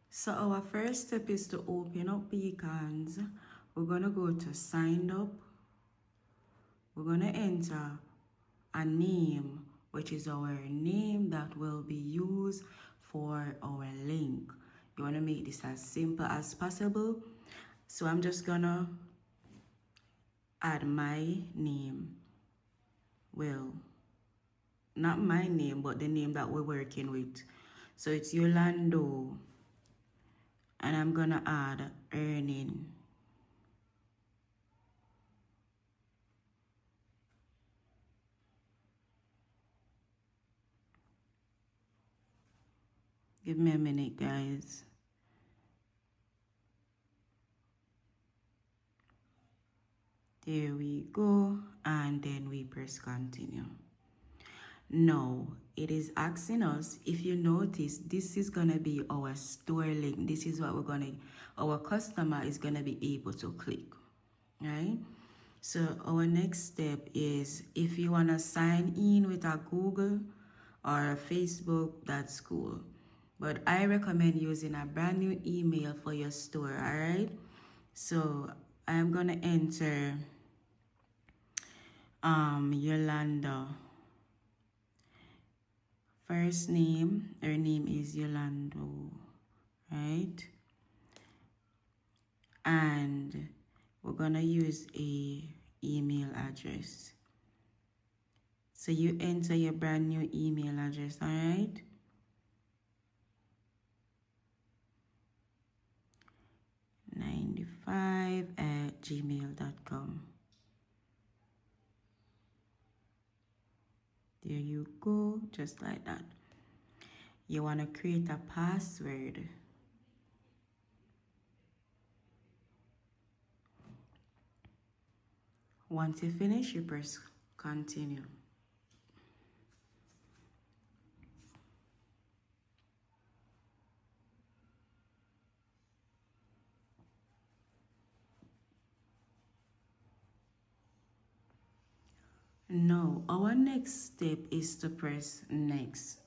So our first step is to open up Beacons. We're gonna go to sign up. We're gonna enter a name, which is our name that will be used for our link. You wanna make this as simple as possible. So I'm just gonna add my name. Well, not my name, but the name that we're working with. So it's Yolando. And I'm gonna add earning. Give me a minute, guys. There we go. And then we press continue. Now, it is asking us, if you notice, this is gonna be our store link. This is what our customer is gonna be able to click, right? So our next step is, if you wanna sign in with a Google or a Facebook, that's cool. But I recommend using a brand new email for your store, all right? So I'm gonna enter Yolanda. First name, her name is Yolando, right? And we're gonna use a email address. So you enter your brand new email address, all right? 95@gmail.com. There you go, just like that. You want to create a password. Once you finish, you press continue. Now, our next step is to press next.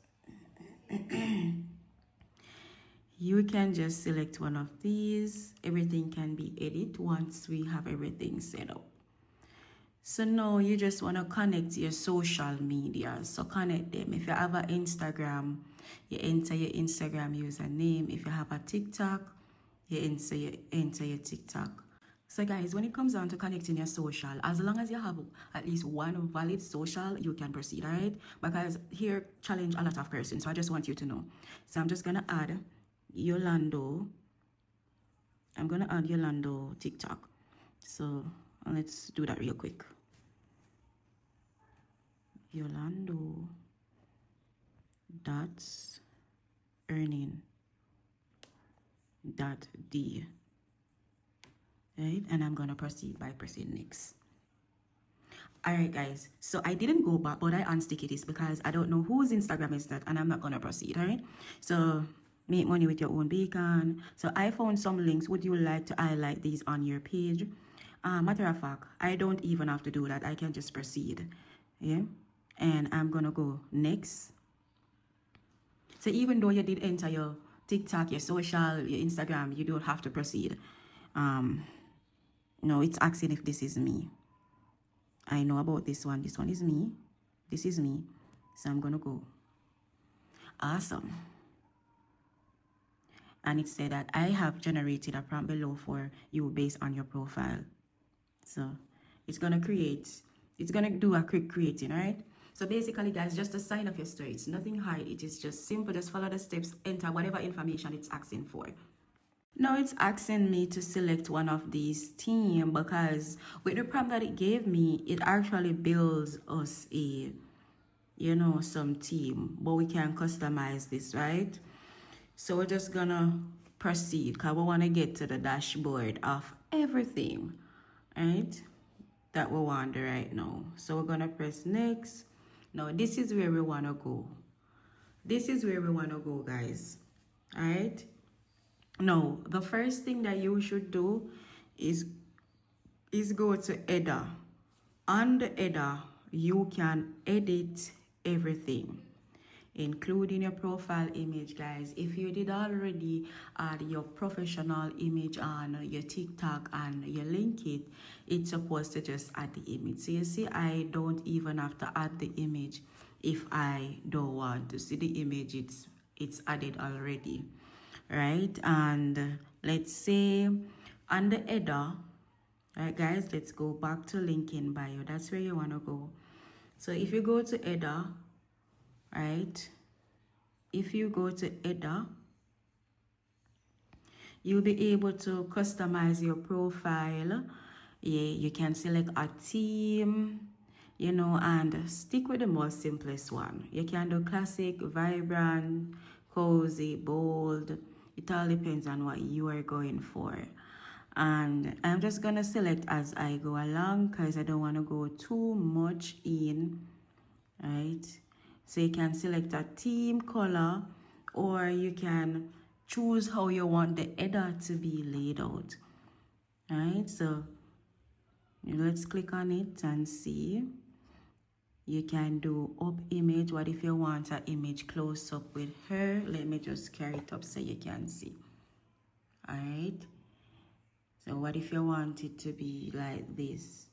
You can just select one of these. Everything can be edited once we have everything set up. So now you just want to connect your social media. So connect them. If you have an Instagram, you enter your Instagram username. If you have a TikTok, you enter your TikTok. So guys, when it comes down to connecting your social, as long as you have at least one valid social, you can proceed, all right? Because here challenge a lot of persons, so I just want you to know. So I'm just gonna add Yolando. I'm gonna add Yolando TikTok. So let's do that real quick. Yolando dots earning dot D. Right? And I'm gonna proceed by pressing next. Alright guys, so I didn't go back, but I unstick it is because I don't know whose Instagram is that, and I'm not gonna proceed. Alright, so make money with your own beacon. So I found some links. Would you like to highlight these on your page? Matter of fact, I don't even have to do that. I can just proceed. Yeah, and I'm gonna go next. So even though you did enter your TikTok, your social, your Instagram, you don't have to proceed. No, it's asking if this is me. I know about this one. This one is me. This is me. So I'm gonna go. Awesome. And it said that I have generated a prompt below for you based on your profile. So it's gonna do a quick creating, all right? So basically guys, just to sign up your store, it's nothing hard. It is just simple. Just follow the steps, enter whatever information it's asking for. Now it's asking me to select one of these themes because with the prompt that it gave me, it actually builds us some theme, but we can customize this, right? So we're just gonna proceed because we want to get to the dashboard of everything, right? That we want right now. So we're gonna press next. Now this is where we wanna go. This is where we wanna go, guys. All right. Now, the first thing that you should do is go to header. On the header, you can edit everything. including your profile image, guys. If you did already add your professional image on your TikTok and you link it, it's supposed to just add the image. So you see, I don't even have to add the image if I don't want to see the image. It's added already, right? And let's say on the header, right, guys, let's go back to link in bio. That's where you want to go. So if you go to header, right, if you go to header, you'll be able to customize your profile. Yeah, you can select a theme, you know, and stick with the most simplest one. You can do classic, vibrant, cozy, bold. It all depends on what you are going for. And I'm just gonna select as I go along because I don't want to go too much in, right? So you can select a theme color, or you can choose how you want the header to be laid out. Right, so let's click on it and see. You can do up image. What if you want an image close up with her? Let me just carry it up so you can see. All right, so what if you want it to be like this?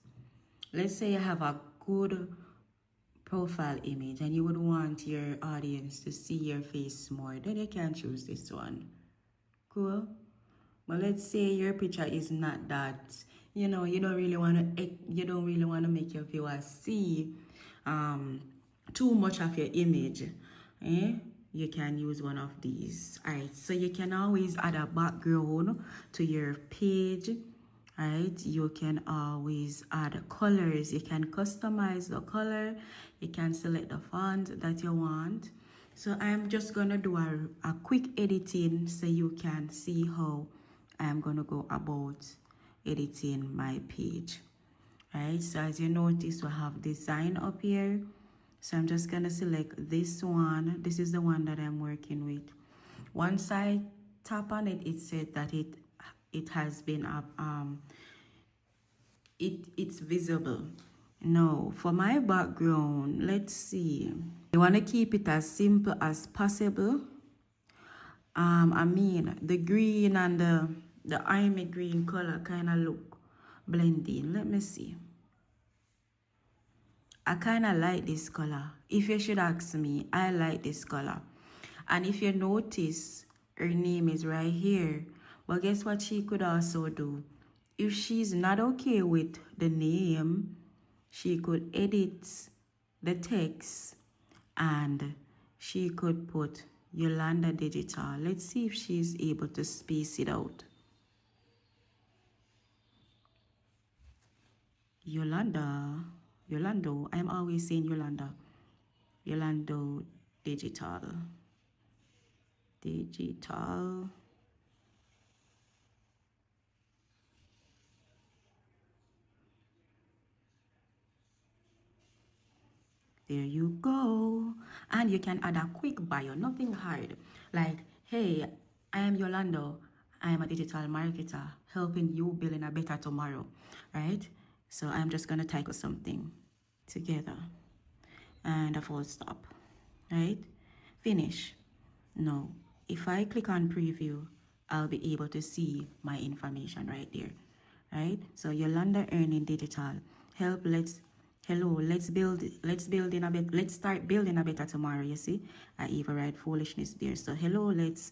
Let's say you have a good profile image and you would want your audience to see your face more, then you can choose this one. Cool. But let's say your picture is not that, you know, you don't really want to make your viewers see too much of your image, you can use one of these. All right, so you can always add a background to your page. Right, you can always add colors. You can customize the color. You can select the font that you want. So I'm just gonna do a quick editing so you can see how I'm gonna go about editing my page. Right, so as you notice, we have design up here. So I'm just gonna select this one. This is the one that I'm working with. Once I tap on it, it said that it has been it's visible. Now for my background, let's see, you want to keep it as simple as possible. I mean, the green and the army green color kind of look blending. Let me see. I kind of like this color. If you should ask me, I like this color. And if you notice, her name is right here. But guess what she could also do? If she's not okay with the name, she could edit the text and she could put Yolanda Digital. Let's see if she's able to space it out. Yolando, I'm always saying Yolanda. Yolando Digital. There you go. And you can add a quick bio, nothing hard. Like, hey, I am Yolando. I am a digital marketer helping you building a better tomorrow, right? So I'm just going to type something together and a full stop, right? Finish. Now, if I click on preview, I'll be able to see my information right there, right? So Yolanda Earning Digital, let's start building a better tomorrow. You see, I even write foolishness there. So let's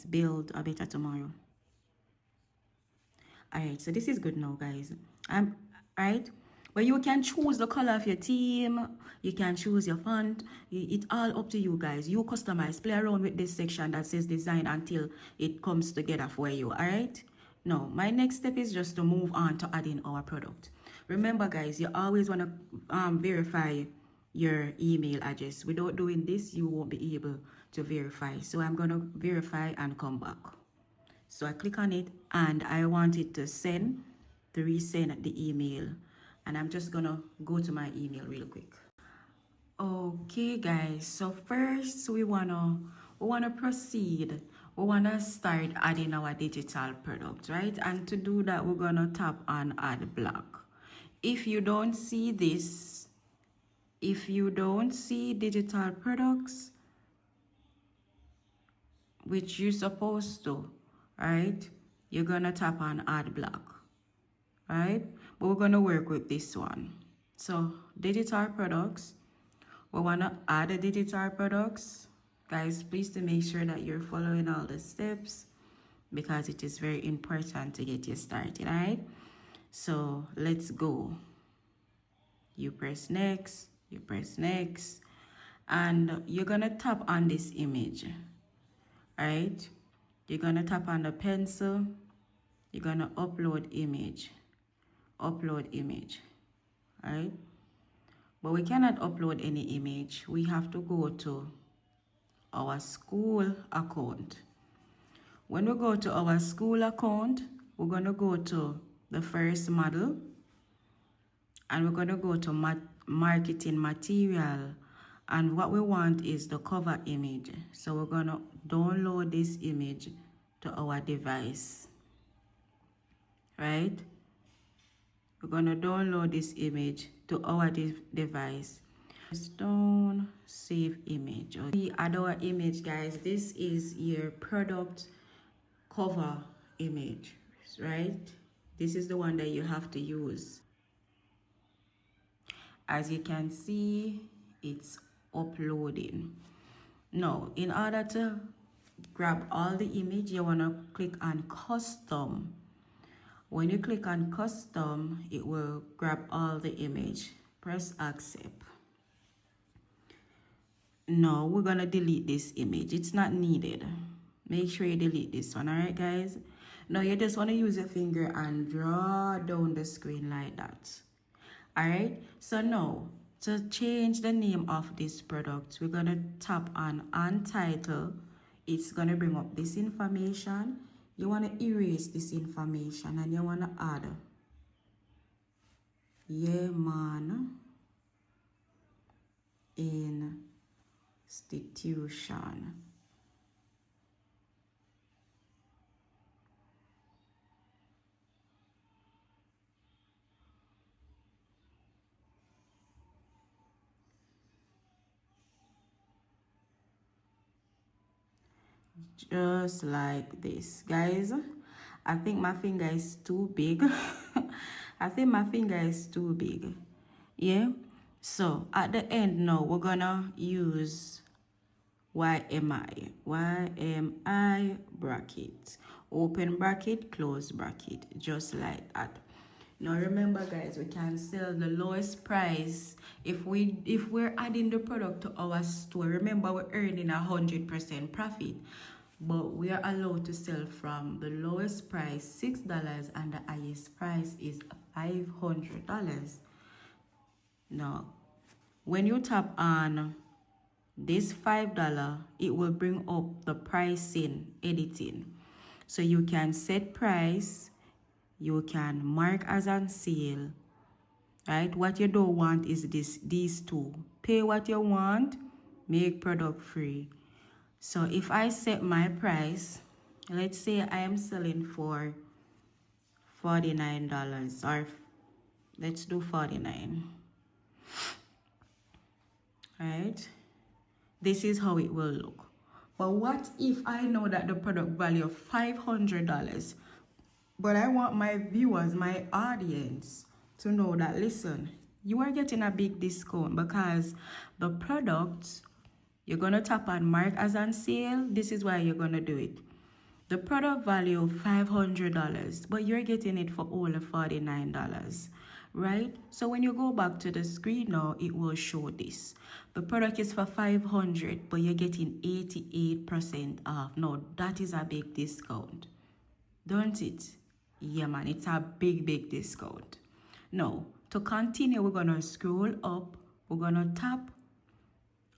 build a better tomorrow. All right, so this is good now, guys. Right, but you can choose the color of your theme. You can choose your font. It's all up to you guys. You customize, play around with this section that says design until it comes together for you. All right, now my next step is just to move on to adding our product. Remember, guys, you always want to verify your email address. Without doing this, you won't be able to verify. So I'm going to verify and come back. So I click on it and I want it to resend the email. And I'm just gonna go to my email real quick. Okay, guys, so first we wanna proceed we want to start adding our digital product, right? And to do that, we're going to tap on add block. If you don't see this, if you don't see digital products, which you're supposed to, right? You're going to tap on add block, right? But we're going to work with this one. So digital products, we want to add the digital products. Guys, please to make sure that you're following all the steps because it is very important to get you started, right? So let's go. You press next, you press next, and you're gonna tap on this image, right? You're gonna tap on the pencil, you're gonna upload image, right? But we cannot upload any image. We have to go to our school account. When we go to our school account, we're going to go to the first model and we're going to go to marketing material, and what we want is the cover image. So we're going to download this image to our device, right? We're going to download this image to our device. Don't save image. We add our image, guys. This is your product cover image, right? This is the one that you have to use. As you can see, it's uploading. Now, in order to grab all the image, you want to click on custom. When you click on custom, it will grab all the image. Press accept. No, we're gonna delete this image. It's not needed. Make sure you delete this one, all right, guys? Now you just want to use your finger and draw down the screen like that. All right, so now to change the name of this product, we're gonna tap on title. It's gonna bring up this information. You want to erase this information and you want to add Yemen institution. Just like this, guys. I think my finger is too big. I think my finger is too big. Yeah. So at the end now, we're gonna use YMI bracket, open bracket, close bracket, just like that. Now remember, guys, we can sell the lowest price if we're adding the product to our store. Remember, we're earning 100% profit, but we are allowed to sell from the lowest price $6 and the highest price is $500. Now when you tap on this $5, it will bring up the pricing editing, so you can set price, you can mark as on sale, right? What you don't want is these two. Pay what you want, make product free. So if I set my price, let's say I am selling for $49, or let's do 49, right? This is how it will look. But what if I know that the product value of $500, but I want my viewers, my audience, to know that, listen, you are getting a big discount because the product, you're going to tap on mark as on sale. This is why you're going to do it. The product value of $500, but you're getting it for only $49, right? So when you go back to the screen now, it will show this. The product is for $500, but you're getting 88% off. No, that is a big discount, don't it? Yeah, man, it's a big discount. Now, to continue, we're gonna scroll up. We're gonna tap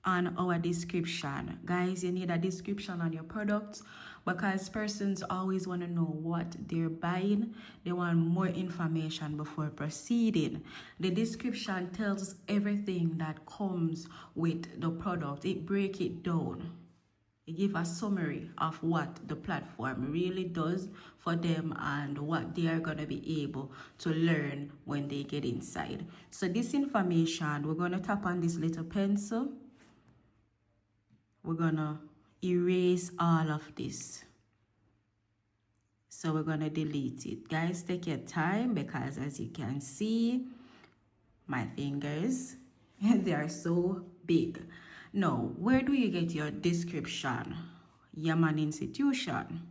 on our description. Guys, you need a description on your products because persons always want to know what they're buying. They want more information before proceeding. The description tells everything that comes with the product. It breaks it down. It gives a summary of what the platform really does for them and what they are going to be able to learn when they get inside. So this information, we're going to tap on this little pencil. We're going to erase all of this. So we're going to delete it. Guys, take your time because as you can see, my fingers, they are so big. Now, where do you get your description? Yaman Institution.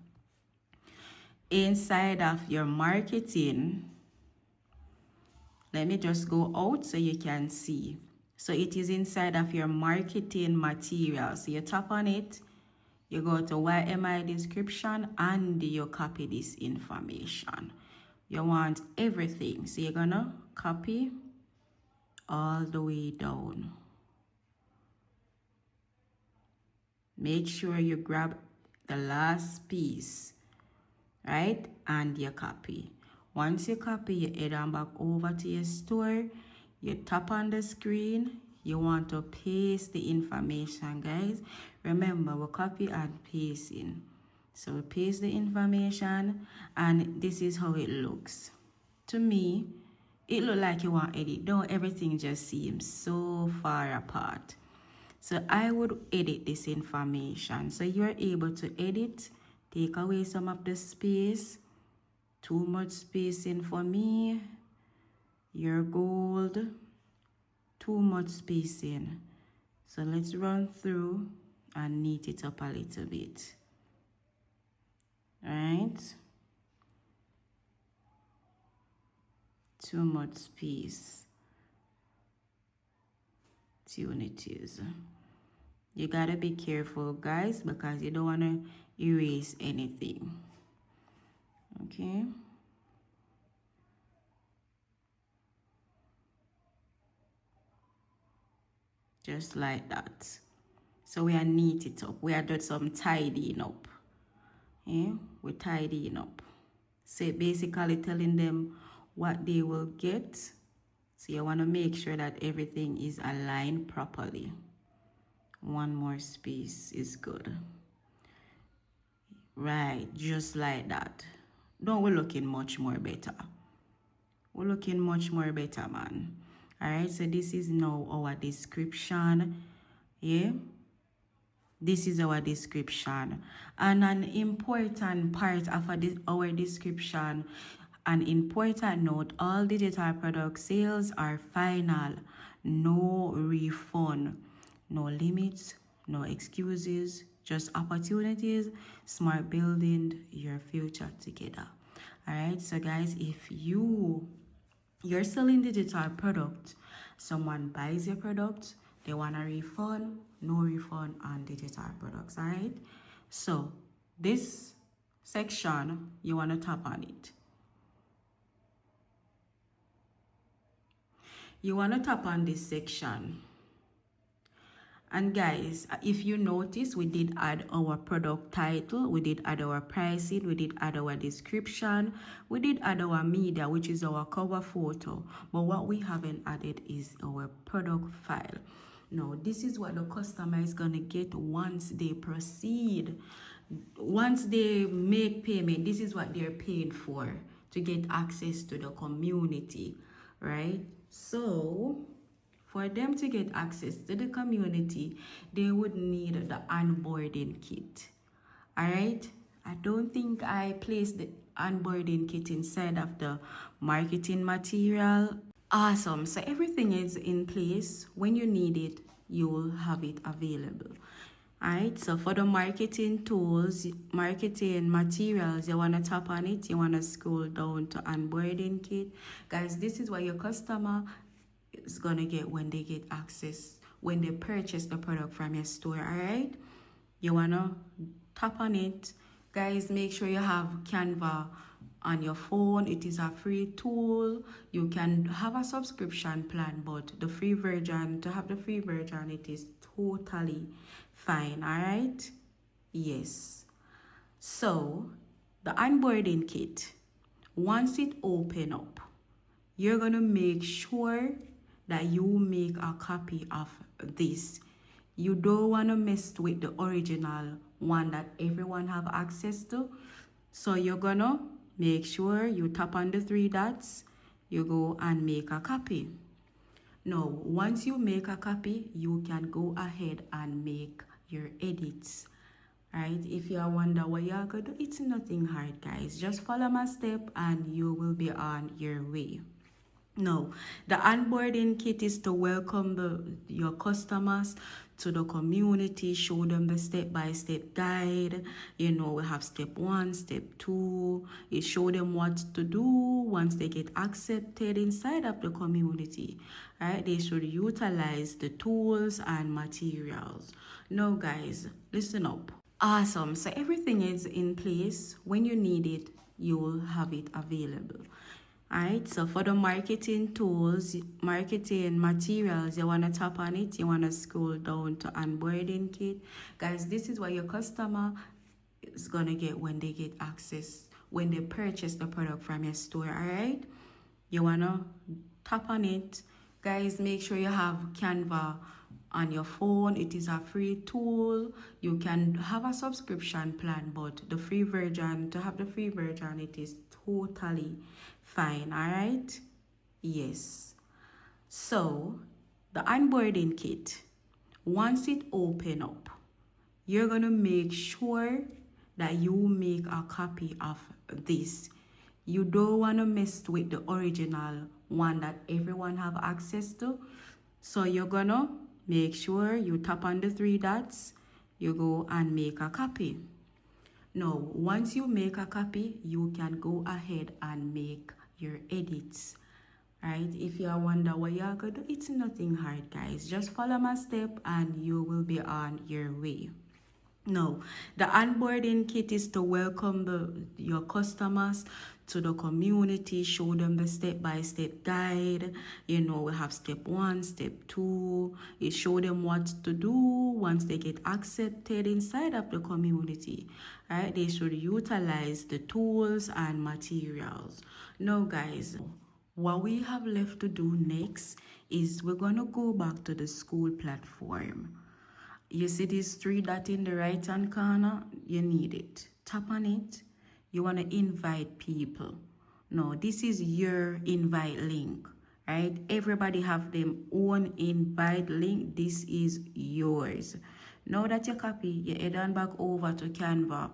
Inside of your marketing, let me just go out so you can see. So it is inside of your marketing material. So you tap on it, you go to YMI description and you copy this information. You want everything. So you're gonna copy all the way down. Make sure you grab the last piece, right? And you copy. Once you copy, you head on back over to your store. You tap on the screen. You want to paste the information, guys. Remember, we copy and pasting. So we paste the information, and this is how it looks. To me, it looks like you want to edit. Don't everything just seems so far apart. So I would edit this information. So you're able to edit, take away some of the space. Too much spacing for me. Your gold. Too much spacing. So let's run through and neat it up a little bit. Right? Too much space. Tune it is. You gotta be careful, guys, because you don't want to erase anything. Okay. Just like that. So we are neat it up. We are doing some tidying up. Yeah, we're tidying up. So basically telling them what they will get. So you want to make sure that everything is aligned properly. One more space is good. Right, just like that. Don't we looking much more better? We're looking much more better, man. All right, so this is now our description. Yeah, this is our description. And an important part of our description, an important note, all digital product sales are final. No refund, no limits, no excuses, just opportunities, smart building your future together. All right, so guys, if you're selling digital product, someone buys your product, they want a refund, no refund on digital products. All right, so this section, you want to tap on it. You want to tap on this section. And guys, if you notice, we did add our product title, we did add our pricing, we did add our description, we did add our media, which is our cover photo. But what we haven't added is our product file. Now, this is what the customer is going to get once they proceed. Once they make payment, this is what they're paying for, to get access to the community, right? So for them to get access to the community, they would need the onboarding kit. All right? I don't think I placed the onboarding kit inside of the marketing material. Awesome. So everything is in place. When you need it, you will have it available. All right, so for the marketing tools, marketing materials, you want to tap on it. You want to scroll down to onboarding kit. Guys, this is what your customer is going to get when they get access, when they purchase the product from your store. All right, you want to tap on it. Guys, make sure you have Canva on your phone. It is a free tool. You can have a subscription plan, but the free version, to have the free version, it is totally fine. All right, yes. So the onboarding kit, once it open up, you're gonna make sure that you make a copy of this. You don't want to mess with the original one that everyone have access to. So you're gonna make sure you tap on the three dots, you go and make a copy. Now, once you make a copy, you can go ahead and make your edits. Right? If you wonder what you're gonna do, it's nothing hard, guys. Just follow my step and you will be on your way. No, the onboarding kit is to welcome your customers to the community, show them the step-by-step guide. You know, we have step 1, step 2. It show them what to do once they get accepted inside of the community. Right? They should utilize the tools and materials. Now, guys, listen up. Awesome. So everything is in place. When you need it, you will have it available. Alright, so for the marketing tools, marketing materials, you want to tap on it, you want to scroll down to onboarding kit. Guys, this is what your customer is going to get when they get access, when they purchase the product from your store. Alright, you want to tap on it. Guys, make sure you have Canva on your phone. It is a free tool. You can have a subscription plan, but the free version, to have the free version, it is totally fine. All right, yes. So the onboarding kit, once it open up, you're gonna make sure that you make a copy of this. You don't want to mess with the original one that everyone have access to. So you're gonna make sure you tap on the three dots, you go and make a copy. Now, once you make a copy, you can go ahead and make your edits. Right? If you wonder what you're gonna do, it's nothing hard, guys. Just follow my step and you will be on your way. No, the onboarding kit is to welcome your customers to the community, show them the step-by-step guide. You know, we have step 1, step 2. It show them what to do once they get accepted inside of the community. Right? They should utilize the tools and materials. Now, guys, what we have left to do next is we're going to go back to the school platform. You see this 3 dot in the right hand corner? You need it. Tap on it. You want to invite people. No, this is your invite link, right? Everybody have their own invite link. This is yours. Now that you copy, you head on back over to Canva.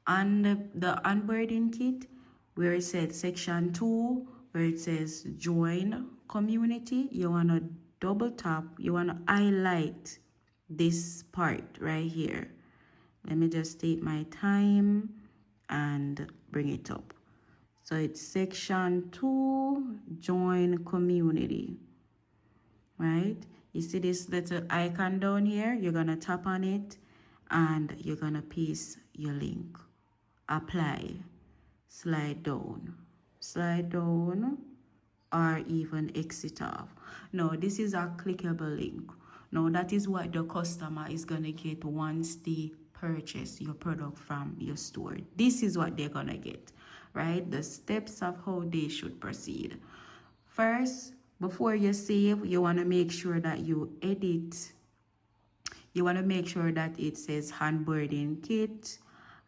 And the onboarding kit, where it says section 2, where it says join community, you want to double tap. You want to highlight this part right here. Let me just take my time and bring it up. So it's section 2, join community, right? You see this little icon down here? You're gonna tap on it and you're gonna paste your link. Apply, slide down, or even exit off. No, this is a clickable link. Now, that is what the customer is going to get once they purchase your product from your store. This is what they're going to get, right? The steps of how they should proceed. First, before you save, you want to make sure that you edit. You want to make sure that it says onboarding kit,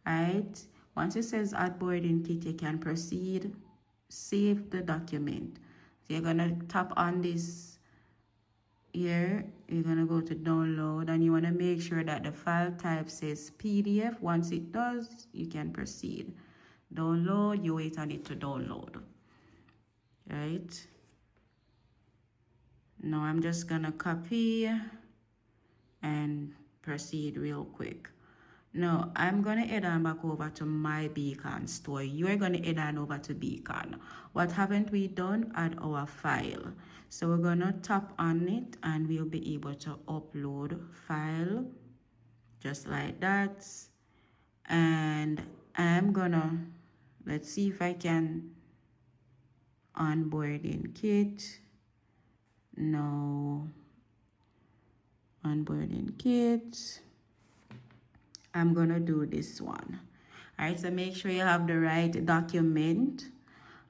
right? Once it says onboarding kit, you can proceed, save the document. So you're going to tap on this here, you're gonna go to download and you want to make sure that the file type says PDF. Once it does, you can proceed. Download, you wait on it to download. Right? Now I'm just gonna copy and proceed real quick. Now I'm gonna head on back over to my Beacon store. You're gonna head on over to Beacon. What haven't we done? Add our file. So we're gonna tap on it and we'll be able to upload file just like that. And I'm gonna, let's see if I can onboarding kit. No, onboarding kit. I'm gonna do this one. All right, so make sure you have the right document.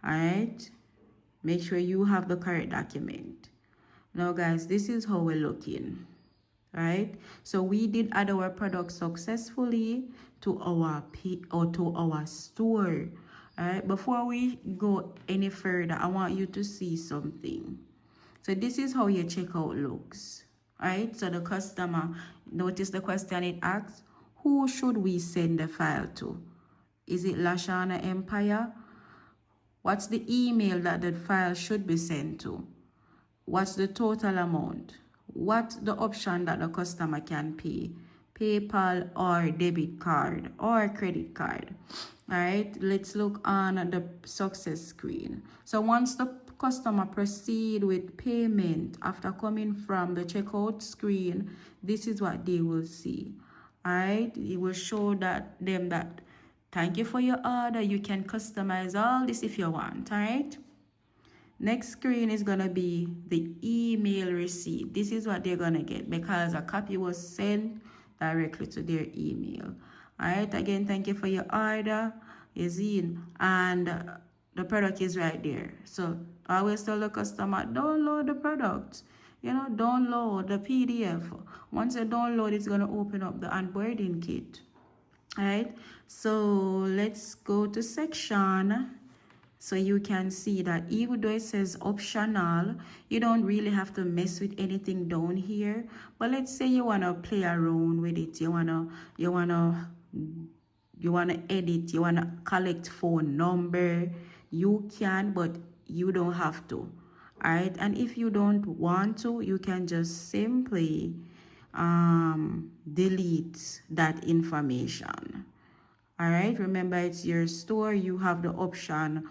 All right, make sure you have the correct document. Now guys, this is how we're looking. right? So we did add our product successfully to our store. All right, before we go any further, I want you to see something. So this is how your checkout looks. All right, so the customer, notice the question it asks: who should we send the file to? Is it Lashana Empire? What's the email that the file should be sent to? What's the total amount? What's the option that the customer can pay? PayPal or debit card or credit card. All right, let's look on the success screen. So once the customer proceed with payment after coming from the checkout screen, this is what they will see. All right, it will show them that thank you for your order. You can customize all this if you want. All right. Next screen is going to be the email receipt. This is what they're going to get because a copy was sent directly to their email. All right, again, thank you for your order, Yazine, and the product is right there. So I always tell the customer, download the product. You know, download the PDF. Once you download, it's going to open up the onboarding kit. All right, so let's go to section. So you can see that even though it says optional, you don't really have to mess with anything down here. But let's say you wanna play around with it. You wanna edit. You wanna collect phone number. You can, but you don't have to. All right. And if you don't want to, you can just simply delete that information. All right. Remember, it's your store. You have the option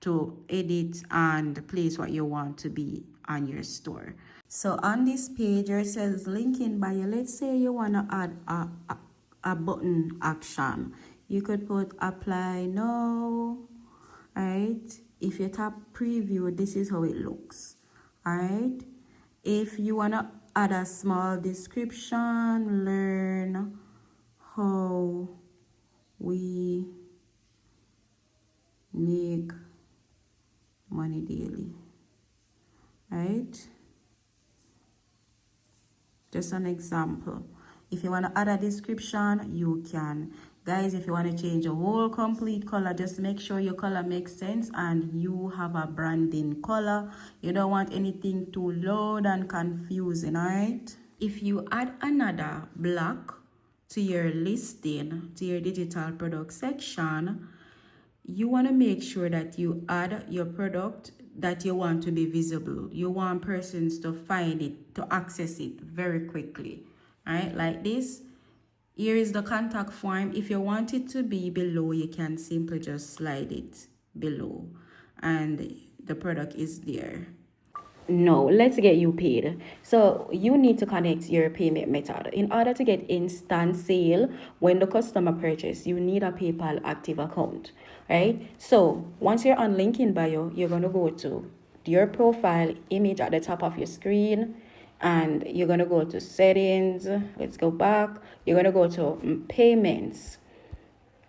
to edit and place what you want to be on your store. So on this page where it says link in bio, let's say you want to add a button action. You could put apply now. Right? If you tap preview, this is how it looks. Alright. If you want to add a small description, learn how we make money daily, right? Just an example. If you want to add a description, you can. Guys, if you want to change a whole complete color, just make sure your color makes sense and you have a branding color. You don't want anything too loud and confusing, all right? If you add another block to your listing, to your digital product section, you want to make sure that you add your product that you want to be visible. You want persons to find it, to access it very quickly. All right, like this. Here is the contact form. If you want it to be below, you can simply just slide it below and the product is there. No, let's get you paid. So you need to connect your payment method. In order to get instant sale when the customer purchase, you need a PayPal active account, right? So once you're on link in bio, you're going to go to your profile image at the top of your screen and you're going to go to settings. Let's go back. You're going to go to payments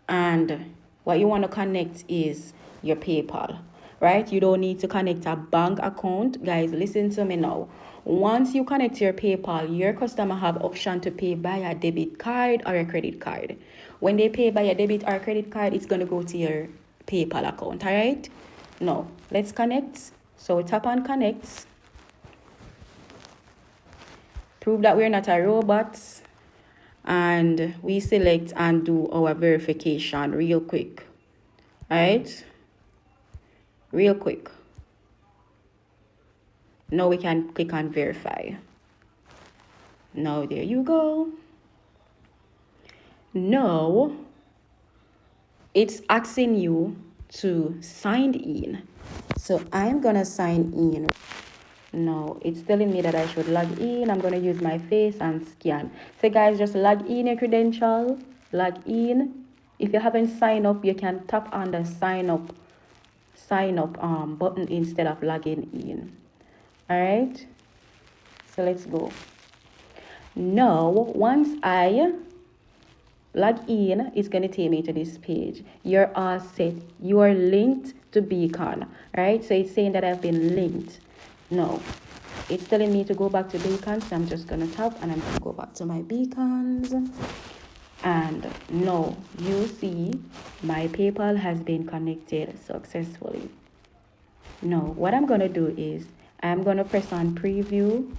and what you want to connect is your PayPal. Right? You don't need to connect a bank account. Guys, listen to me now. Once you connect your PayPal, your customer have option to pay by a debit card or a credit card. When they pay by a debit or credit card, it's going to go to your PayPal account. All right? Now, let's connect. So tap on connect. Prove that we're not a robot. And we select and do our verification real quick. All right? Real quick. Now we can click on verify. Now there you go. Now it's asking you to sign in. So I'm gonna sign in. Now it's telling me that I should log in. I'm gonna use my face and scan. So guys, just log in your credential, log in. If you haven't signed up, you can tap on the sign up button instead of logging in. All right, so let's go. Now once I log in, it's going to take me to this page. You're all set. You are linked to Beacon. All right, so it's saying that I've been linked. Now it's telling me to go back to beacons, so I'm just gonna tap and I'm gonna go back to my beacons. And now you see my PayPal has been connected successfully. Now what I'm gonna do is I'm gonna press on preview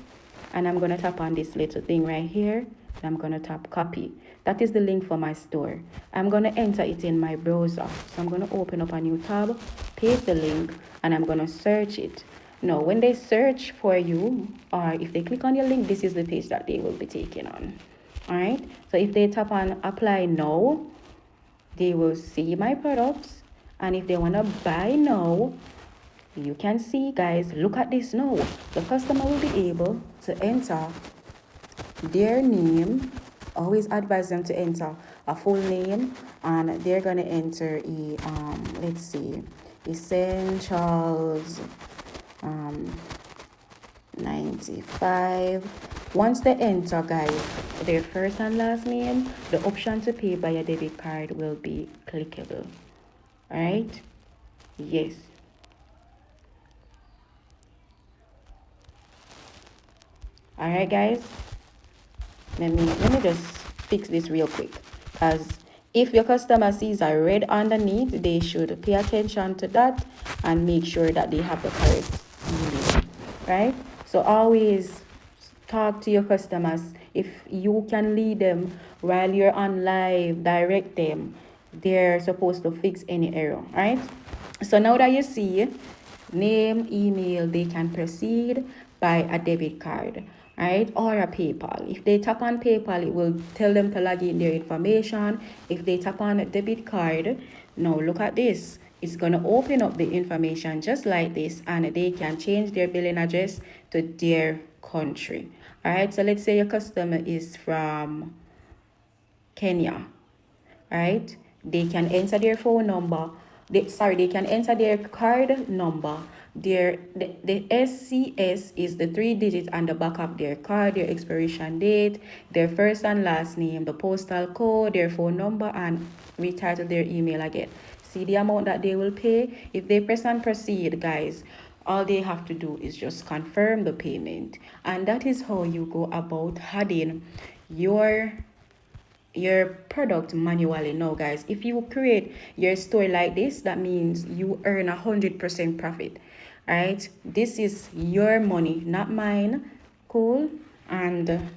and I'm gonna tap on this little thing right here. I'm gonna tap copy. That is the link for my store. I'm gonna enter it in my browser. So I'm gonna open up a new tab, paste the link, and I'm gonna search it. Now when they search for you, or if they click on your link, this is the page that they will be taken on. All right, so if they tap on apply now, they will see my products, and if they want to buy now, you can see, guys, look at this now. The customer will be able to enter their name. Always advise them to enter a full name, and they're gonna enter a let's see, essentials 95. Once they enter, guys, their first and last name, the option to pay by a debit card will be clickable. All right, yes. All right, guys, let me just fix this real quick, because if your customer sees a red underneath, they should pay attention to that and make sure that they have the correct email, right? So always talk to your customers. If you can lead them while you're on live, direct them. They're supposed to fix any error, right? So now that you see name, email, they can proceed by a debit card, right, or a PayPal. If they tap on PayPal, it will tell them to log in their information. If they tap on a debit card, now look at this, it's going to open up the information just like this, and they can change their billing address to their country. All right, so let's say your customer is from Kenya, right? They can enter their phone number. They can enter their card number. The SCS is the 3 digits on the back of their card, their expiration date, their first and last name, the postal code, their phone number, and retitle their email again. See the amount that they will pay. If they press and proceed, guys, all they have to do is just confirm the payment. And that is how you go about adding your product manually. Now, guys, if you create your store like this, that means you earn 100% profit. All right, this is your money, not mine. Cool. And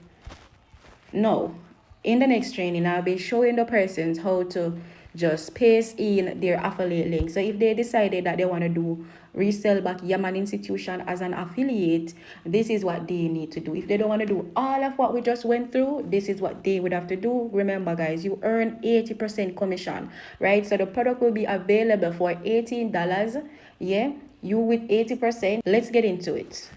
no, in the next training, I'll be showing the persons how to just paste in their affiliate link. So if they decided that they want to do resell back Yaman Institution as an affiliate, this is what they need to do. If they don't want to do all of what we just went through, this is what they would have to do. Remember, guys, you earn 80% commission, right? So the product will be available for $18. Yeah, you with 80%. Let's get into it.